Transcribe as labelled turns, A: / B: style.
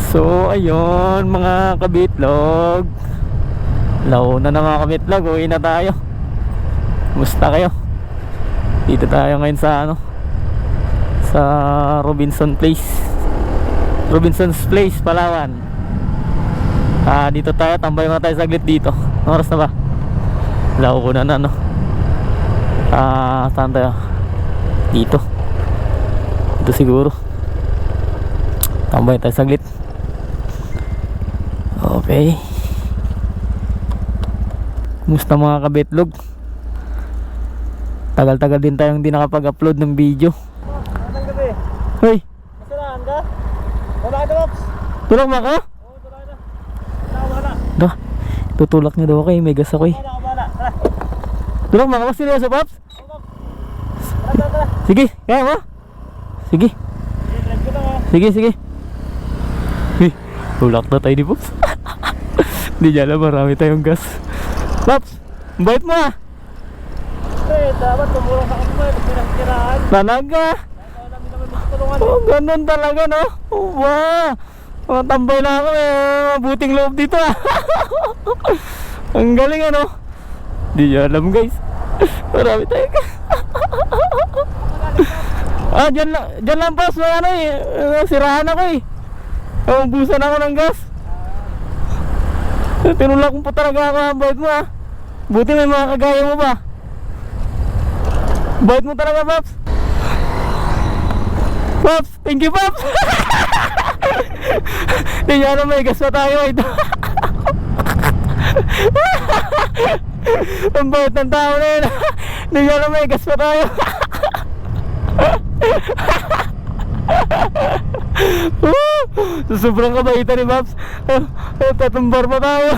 A: So ayun mga kabitlog, launa na mga kabitlog, uwi na tayo. Musta kayo? Dito tayo ngayon sa sa Robinson's Place, Palawan. Dito tayo, tambay muna tayo saglit dito. Anong oras na ba? Launa na saan tayo? Dito siguro. Tambay tayo saglit. Okay. Kumusta mga kabitlog? Tagal-tagal din tayong hindi nakapag-upload ng video.
B: Magandang gabi.
A: Hoy!
B: Masalahan ka? Wala ka, Pops?
A: Tulak mo ako?
B: Oo, wala ka. Wala.
A: Dah, tutulak niyo daw ako eh, may gas ako eh.
B: Wala. Tara.
A: Tulak mo ako, seryoso Pops?
B: Oo, Pops. Tara.
A: Sige, kaya mo? Sige.
B: Let's go na.
A: Sige. Tulak na tayo ni Pops. Hindi niya alam, marami tayong gas. Pops, bait mo ah.
B: Dapat tumulong sa kapwa pag pinagkiraan.
A: Talaga.
B: Kaya namin naman magtulungan.
A: Oh, ganun talaga no. Oh, wow. Tambay na ako eh. Mabuting loob dito ah. Ang galing ano. Hindi niya alam guys. Marami tayong gas. Dyan lang Pops, may sirahan ako eh. Busan ako ng gas. Tinulak mo pa talaga ako ang bait mo ah. Buti may mga kagaya mo ba. Bait mo talaga Pops. Pops, thank you Pops. Hindi niya alam, may gas pa tayo ito. Ang bait ng tao na yun. Hindi niya alam, may gas pa tayo. Sobrang kabaitan ni Pops. Tatumbar pa tayo.